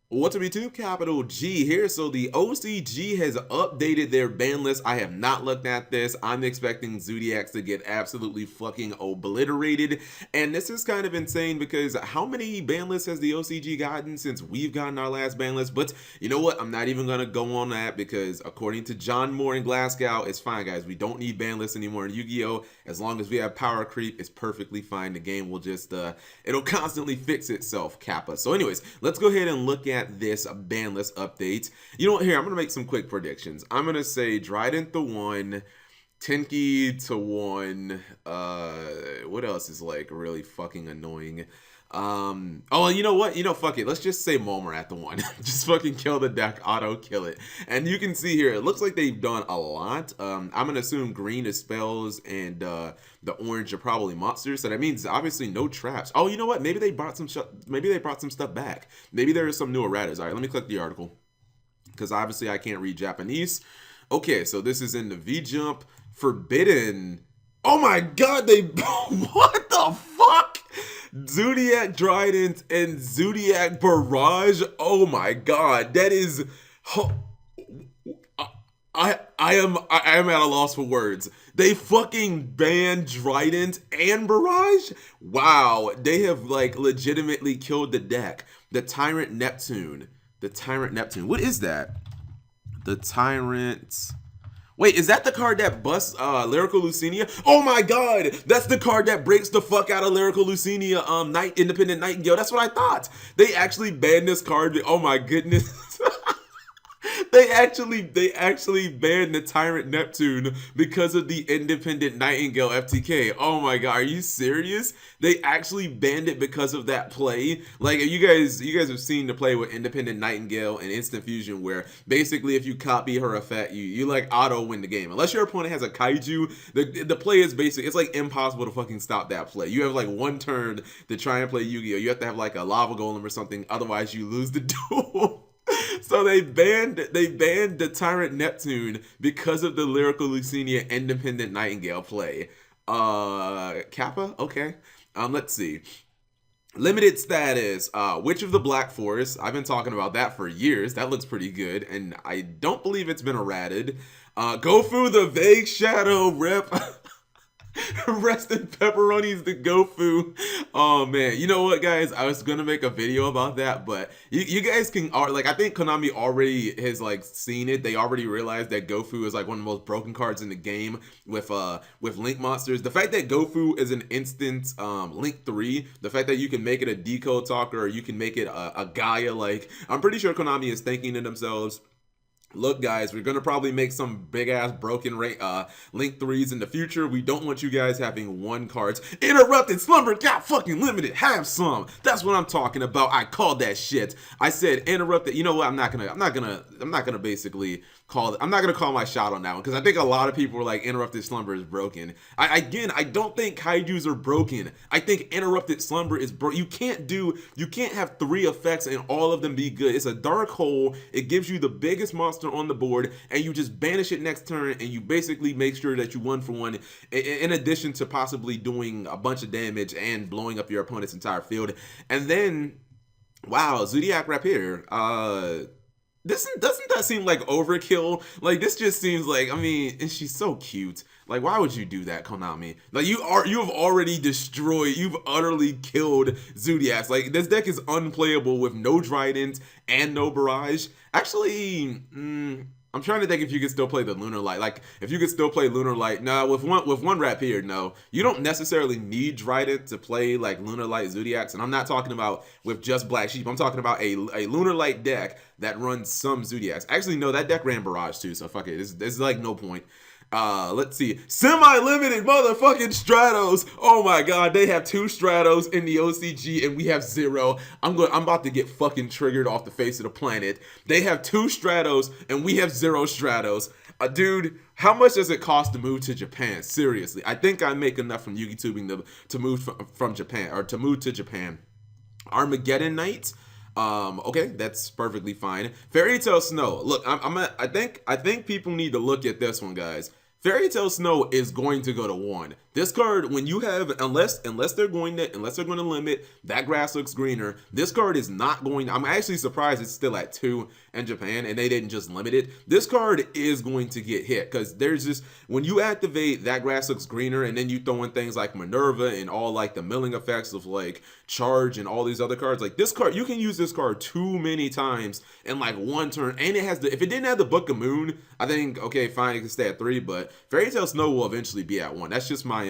What's up YouTube? Capital G here. So the OCG has updated their ban list. I have not looked at this. I'm expecting Zoodiacs to get absolutely fucking obliterated. And this is kind of insane because how many ban lists has the OCG gotten since we've gotten our last ban list? But you know what? I'm not even going to go on that because according to John Moore and Glasgow, it's fine, guys. We don't need ban lists anymore in Yu-Gi-Oh! As long as we have power creep, it's perfectly fine. The game will just, it'll constantly fix itself, Kappa. So anyways, let's go ahead and look at this ban list update. You know what? Here, I'm gonna make some quick predictions. I'm gonna say Drident to 1, Tenki to 1. What else is like really fucking annoying? Oh, you know what? Fuck it. Let's just say Momer at the 1. Just fucking kill the deck, auto kill it. And you can see here, it looks like they've done a lot. I'm gonna assume green is spells and the orange are probably monsters. So that means obviously no traps. Oh, you know what? Maybe they brought some stuff back. Maybe there is some new erratas. All right, let me click the article because obviously I can't read Japanese. Okay, so this is in the V Jump Forbidden. Oh my god, they what the fuck? Zoodiac Trident and Zoodiac Barrage. Oh my god, that is I am at a loss for words. They fucking banned Trident and Barrage? Wow, they have like legitimately killed the deck. The Tyrant Neptune. The Tyrant Neptune. What is that? The Tyrant. Wait, is that the card that busts Lyrical Lucinia? Oh my god! That's the card that breaks the fuck out of Lyrical Lucinia, Independent Nightingale. That's what I thought. They actually banned this card. Oh my goodness. They actually banned the Tyrant Neptune because of the Independent Nightingale FTK. Oh my god, are you serious? They actually banned it because of that play. Like you guys have seen the play with Independent Nightingale and Instant Fusion, where basically if you copy her effect, you like auto win the game. Unless your opponent has a kaiju, the play is it's like impossible to fucking stop that play. You have like one turn to try and play Yu-Gi-Oh! You have to have like a lava golem or something, otherwise you lose the duel. So they banned the Tyrant Neptune because of the Lyrical Lucinia Independent Nightingale play. Kappa? Okay. Let's see. Limited status. Witch of the Black Forest. I've been talking about that for years. That looks pretty good, and I don't believe it's been errated. Gofu the Vague Shadow rip. Rest in pepperonis the Gofu. Oh man, you know what, guys? I was gonna make a video about that, but you guys can like. I think Konami already has like seen it. They already realized that Gofu is like one of the most broken cards in the game with Link monsters. The fact that Gofu is an instant Link 3, the fact that you can make it a decode talker or you can make it a Gaia, like I'm pretty sure Konami is thinking to themselves, look guys, we're gonna probably make some big ass broken Link 3s in the future. We don't want you guys having one cards. Interrupted Slumber got fucking limited. Have some. That's what I'm talking about. I called that shit. I said interrupted. You know what? I'm not gonna basically I'm not gonna call my shot on that one because I think a lot of people were like Interrupted Slumber is broken. I don't think kaijus are broken. I think Interrupted Slumber is broken. You can't have 3 effects and all of them be good. It's a dark hole. It gives you the biggest monster on the board and you just banish it next turn and you basically make sure that you 1-for-1 in addition to possibly doing a bunch of damage and blowing up your opponent's entire field. And then wow, Zoodiac rep here. Doesn't that seem like overkill? Like this just seems like, I mean, and she's so cute. Like why would you do that, Konami? Like you have already destroyed, you've utterly killed Zoodiacs. Like this deck is unplayable with no Trident and no Barrage. Actually, I'm trying to think if you could still play the Lunar Light. Like if you could still play Lunar Light. No, with one rep here, no. You don't necessarily need Trident to play like Lunar Light Zoodiacs. And I'm not talking about with just Black Sheep. I'm talking about a Lunar Light deck that runs some Zoodiacs. Actually, no, that deck ran Barrage too, so fuck it. There's like no point. Let's see. Semi-limited motherfucking Stratos. Oh my god, they have 2 Stratos in the OCG and we have 0. I'm about to get fucking triggered off the face of the planet. They have 2 Stratos and we have 0 Stratos. Dude, how much does it cost to move to Japan? Seriously, I think I make enough from YugiTubing to move from Japan, or to move to Japan. Armageddon Knight. Okay, that's perfectly fine. Fairy Tale Snow. Look, I think people need to look at this one, guys. Fairy Tale Snow is going to go to 1. This card, when you have, unless they're going to limit that grass looks greener, this card is not going to, I'm actually surprised it's still at 2 in Japan and they didn't just limit it. This card is going to get hit because there's just, when you activate that grass looks greener and then you throw in things like Minerva and all like the milling effects of like charge and all these other cards, like this card, you can use this card too many times in like one turn. And it has the, if it didn't have the Book of Moon, I think, okay, fine, it can stay at 3, but Fairy Tail Snow will eventually be at 1. That's just my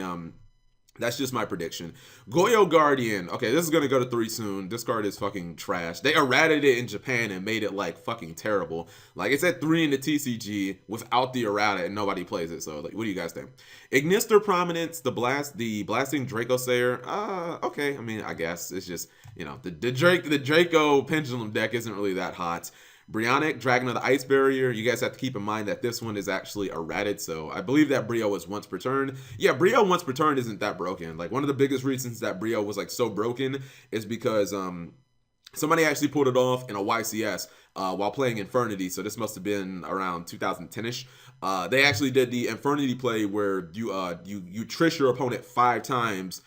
prediction. Goyo Guardian. Okay, this is gonna go to 3 soon. This card is fucking trash. They errated it in Japan and made it like fucking terrible. Like it's at 3 in the TCG without the errata and nobody plays it. So like, what do you guys think? Ignister Prominence, the blasting Draco Slayer. Okay. I mean, I guess it's just, you know, the Draco Pendulum deck isn't really that hot. Brionic, Dragon of the Ice Barrier. You guys have to keep in mind that this one is actually errated, so I believe that Brio is once per turn. Yeah, Brio once per turn isn't that broken. Like, one of the biggest reasons that Brio was, like, so broken is because, somebody actually pulled it off in a YCS while playing Infernity, so this must have been around 2010-ish. They actually did the Infernity play where you trish your opponent 5 times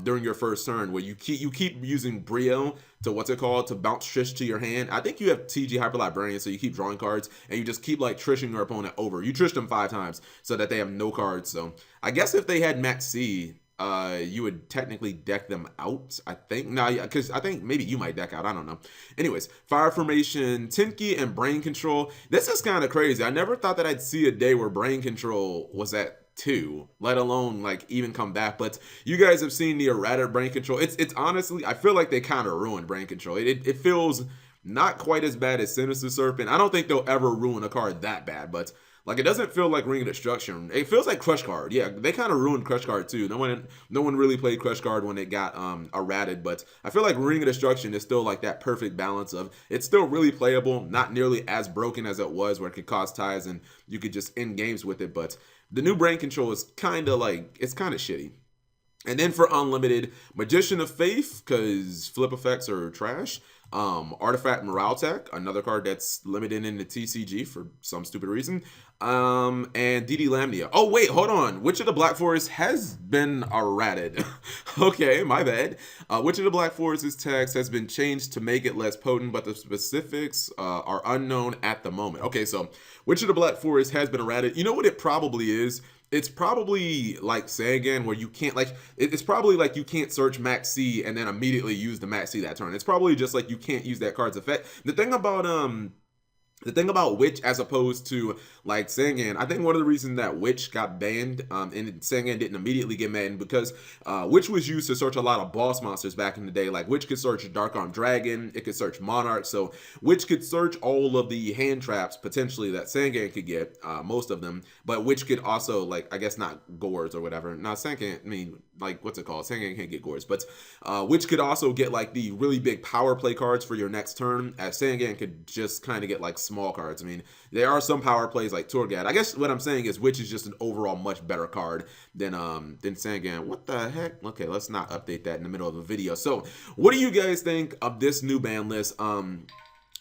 during your first turn, where you keep using Brio to bounce Trish to your hand. I think you have TG Hyper Librarian, so you keep drawing cards and you just keep like trishing your opponent over. You trish them 5 times so that they have no cards. So I guess if they had Max C, you would technically deck them out, I think. No, yeah, because I think maybe you might deck out. I don't know. Anyways, Fire Formation, Tenki, and Brain Control. This is kind of crazy. I never thought that I'd see a day where Brain Control was at 2, let alone like even come back. But you guys have seen the errata Brain Control. It's honestly, I feel like they kind of ruined Brain Control. It feels not quite as bad as Sinister Serpent. I don't think they'll ever ruin a card that bad, but like it doesn't feel like Ring of Destruction. It feels like Crush Card. Yeah, they kind of ruined Crush Card too. No one really played Crush Card when it got errated, but I feel like Ring of Destruction is still like that perfect balance of, it's still really playable, not nearly as broken as it was where it could cause ties and you could just end games with it, but the new Brain Control is kind of like, it's kind of shitty. And then for unlimited, Magician of Faith, because flip effects are trash. Artifact Morale Tech, another card that's limited in the TCG for some stupid reason. And DD Lamnia. Oh wait, hold on. Witch of the Black Forest has been errated. Okay, my bad. Witch of the Black Forest's text has been changed to make it less potent, but the specifics are unknown at the moment. Okay, so Witch of the Black Forest has been errated. You know what it probably is? It's probably like Sangan, where you can't, like, it's probably like you can't search Max C and then immediately use the Max C that turn. It's probably just like you can't use that card's effect. The thing about Witch as opposed to like Sangan, I think one of the reasons that Witch got banned and Sangan didn't immediately get banned because Witch was used to search a lot of boss monsters back in the day. Like Witch could search Dark Arm Dragon, it could search Monarch, so Witch could search all of the hand traps potentially that Sangan could get, most of them, but Witch could also, like, I guess not Gores or whatever. Now Sangan, I mean, like, what's it called? Sangan can't get Gores, but Witch could also get like the really big power play cards for your next turn, as Sangan could just kind of get like small cards. I mean, there are some power plays like Torgad. I guess what I'm saying is Witch is just an overall much better card than Sangan. What the heck? Okay, let's not update that in the middle of a video. So, what do you guys think of this new ban list?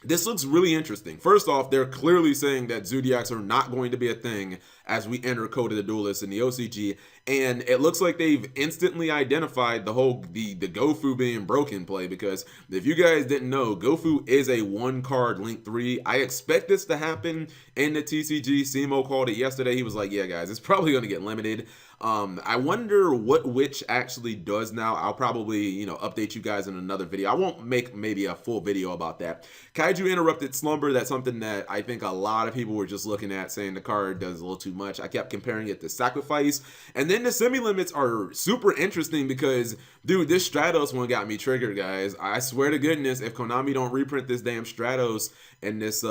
This looks really interesting. First off, they're clearly saying that Zoodiacs are not going to be a thing as we enter Code of the Duelist in the OCG, and it looks like they've instantly identified the Gofu being broken play, because if you guys didn't know, Gofu is a 1-card Link 3. I expect this to happen in the TCG. Simo called it yesterday. He was like, yeah guys, it's probably going to get limited. I wonder what Witch actually does now. I'll probably, you know, update you guys in another video. I won't make maybe a full video about that. Kaiju Interrupted Slumber, that's something that I think a lot of people were just looking at saying the card does a little too much. I kept comparing it to Sacrifice. And then the semi-limits are super interesting because, dude, this Stratos one got me triggered, guys. I swear to goodness, if Konami don't reprint this damn Stratos and this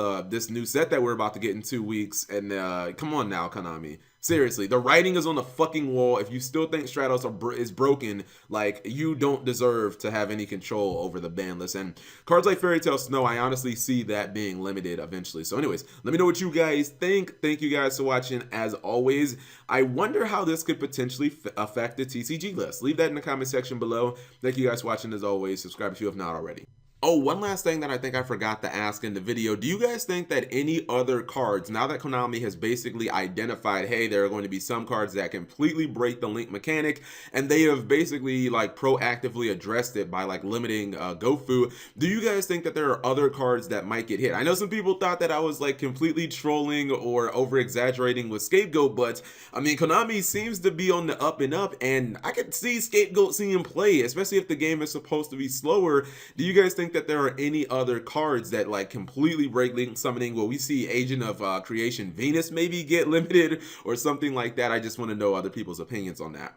new set that we're about to get in 2 weeks, and come on now, Konami. Seriously, the writing is on the fucking wall. If you still think Stratos is broken, like, you don't deserve to have any control over the ban list. And cards like Fairy Tail Snow, I honestly see that being limited eventually. So anyways, let me know what you guys think. Thank you guys for watching. As always, I wonder how this could potentially affect the TCG list. Leave that in the comment section below. Thank you guys for watching as always. Subscribe if you have not already. Oh, one last thing that I think I forgot to ask in the video. Do you guys think that any other cards, now that Konami has basically identified, hey, there are going to be some cards that completely break the link mechanic, and they have basically like proactively addressed it by like limiting Gofu, do you guys think that there are other cards that might get hit? I know some people thought that I was like completely trolling or over exaggerating with Scapegoat, but I mean, Konami seems to be on the up and up, and I could see Scapegoat seeing play, especially if the game is supposed to be slower. Do you guys think that there are any other cards that like completely break link summoning? Will we see Agent of Creation Venus maybe get limited or something like that? I just want to know other people's opinions on that.